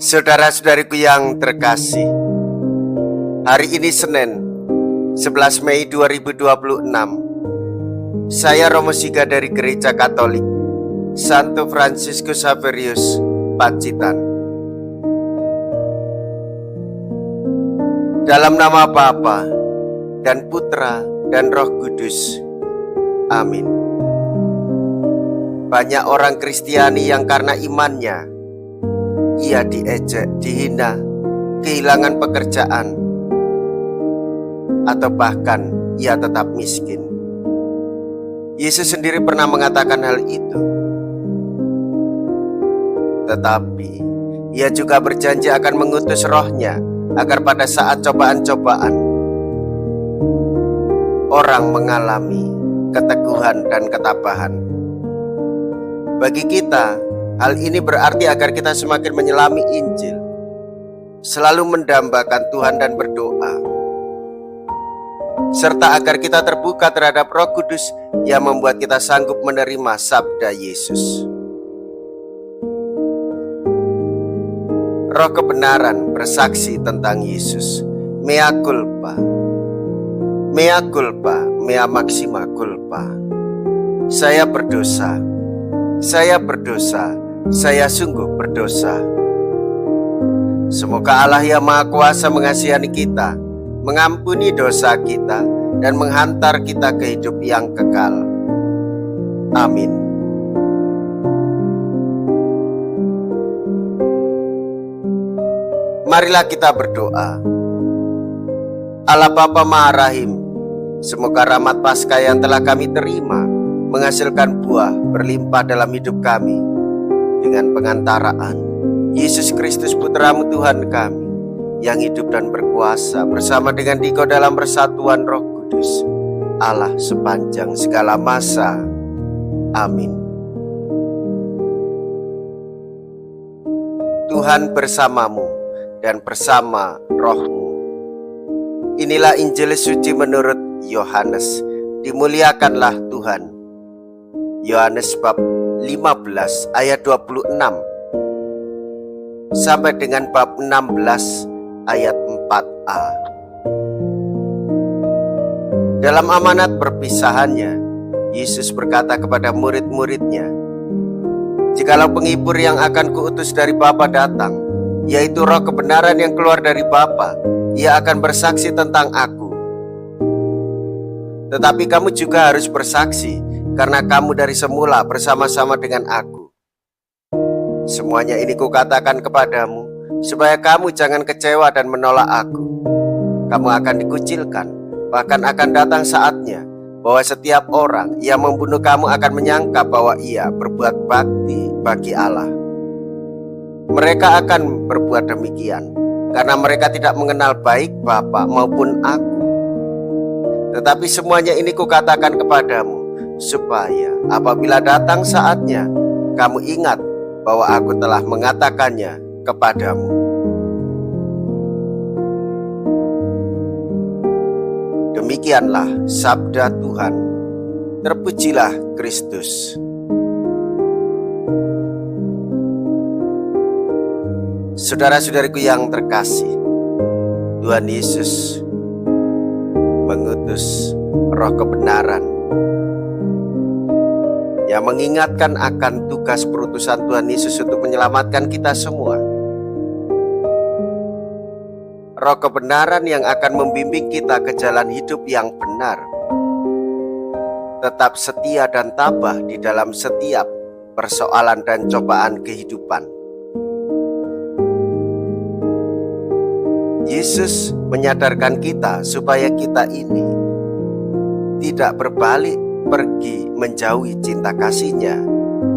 Saudara-saudariku yang terkasih, hari ini Senin 11 Mei 2026. Saya Romo Siga dari Gereja Katolik Santo Fransiskus Xaverius, Pacitan. Dalam nama Bapa dan Putra dan Roh Kudus. Amin. Banyak orang Kristiani yang karena imannya ia diejek, dihina, kehilangan pekerjaan, atau bahkan ia tetap miskin. Yesus sendiri pernah mengatakan hal itu. Tetapi ia juga berjanji akan mengutus Roh-Nya agar pada saat cobaan-cobaan orang mengalami keteguhan dan ketabahan. Bagi kita, hal ini berarti agar kita semakin menyelami Injil, selalu mendambakan Tuhan dan berdoa, serta agar kita terbuka terhadap Roh Kudus yang membuat kita sanggup menerima sabda Yesus. Roh kebenaran bersaksi tentang Yesus. Mea culpa, mea culpa, mea maxima culpa. Saya berdosa, saya berdosa, saya sungguh berdosa. Semoga Allah yang Maha Kuasa mengasihani kita, mengampuni dosa kita, dan menghantar kita ke hidup yang kekal. Amin. Marilah kita berdoa. Allah Bapa Maha Rahim, semoga rahmat Paskah yang telah kami terima menghasilkan buah berlimpah dalam hidup kami dengan pengantaraan Yesus Kristus Putra-Mu Tuhan kami, yang hidup dan berkuasa bersama dengan Dikau dalam persatuan Roh Kudus, Allah sepanjang segala masa. Amin. Tuhan bersamamu dan bersama rohmu. Inilah Injil suci menurut Yohanes. Dimuliakanlah Tuhan. Yohanes bab 15 ayat 26 sampai dengan bab 16 ayat 4a. Dalam amanat perpisahannya, Yesus berkata kepada murid-muridnya, "Jikalau penghibur yang akan kuutus dari Bapa datang, yaitu Roh kebenaran yang keluar dari Bapa, ia akan bersaksi tentang aku. Tetapi kamu juga harus bersaksi, karena kamu dari semula bersama-sama dengan aku. Semuanya ini kukatakan kepadamu, supaya kamu jangan kecewa dan menolak aku. Kamu akan dikucilkan, bahkan akan datang saatnya bahwa setiap orang yang membunuh kamu akan menyangka bahwa ia berbuat bakti bagi Allah. Mereka akan berbuat demikian karena mereka tidak mengenal baik Bapa maupun aku. Tetapi semuanya ini kukatakan kepadamu, supaya apabila datang saatnya, kamu ingat bahwa aku telah mengatakannya kepadamu." Demikianlah sabda Tuhan. Terpujilah Kristus. Saudara-saudariku yang terkasih, Tuhan Yesus mengutus Roh kebenaran yang mengingatkan akan tugas perutusan Tuhan Yesus untuk menyelamatkan kita semua. Roh kebenaran yang akan membimbing kita ke jalan hidup yang benar, tetap setia dan tabah di dalam setiap persoalan dan cobaan kehidupan. Yesus menyadarkan kita supaya kita ini tidak berbalik pergi menjauhi cinta kasih-Nya,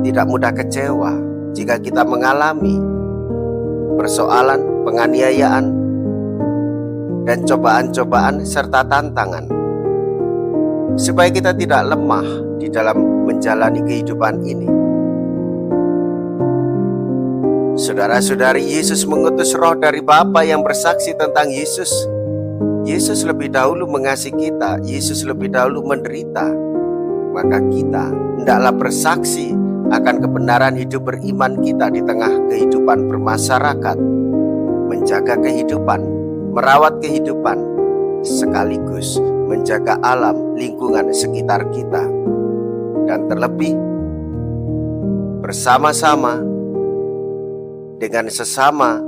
tidak mudah kecewa jika kita mengalami persoalan, penganiayaan, dan cobaan-cobaan serta tantangan, supaya kita tidak lemah di dalam menjalani kehidupan ini. Saudara-saudari, Yesus mengutus Roh dari Bapa yang bersaksi tentang Yesus. Yesus lebih dahulu mengasihi kita, Yesus lebih dahulu menderita. Maka kita hendaklah bersaksi akan kebenaran hidup beriman kita di tengah kehidupan bermasyarakat, menjaga kehidupan, merawat kehidupan, sekaligus menjaga alam lingkungan sekitar kita, dan terlebih bersama-sama dengan sesama,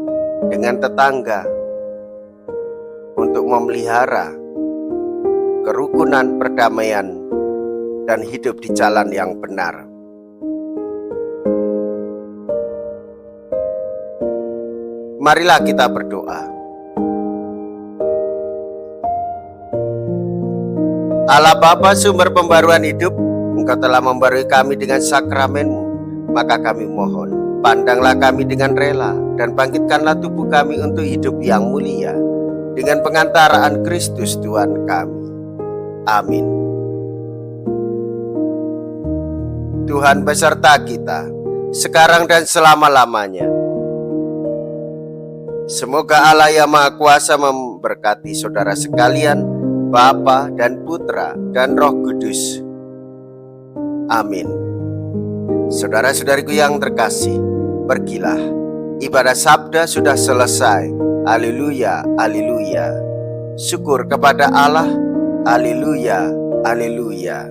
dengan tetangga, untuk memelihara kerukunan, perdamaian, dan hidup di jalan yang benar. Marilah kita berdoa. Allah Bapa, sumber pembaruan hidup, Engkau telah membarui kami dengan sakramen-Mu, maka kami mohon, pandanglah kami dengan rela, dan bangkitkanlah tubuh kami untuk hidup yang mulia, dengan pengantaraan Kristus Tuhan kami. Amin. Tuhan beserta kita, sekarang dan selama-lamanya. Semoga Allah yang Maha Kuasa memberkati saudara sekalian, Bapa dan Putra dan Roh Kudus. Amin. Saudara-saudariku yang terkasih, pergilah. Ibadah sabda sudah selesai. Haleluya, haleluya. Syukur kepada Allah. Haleluya, haleluya.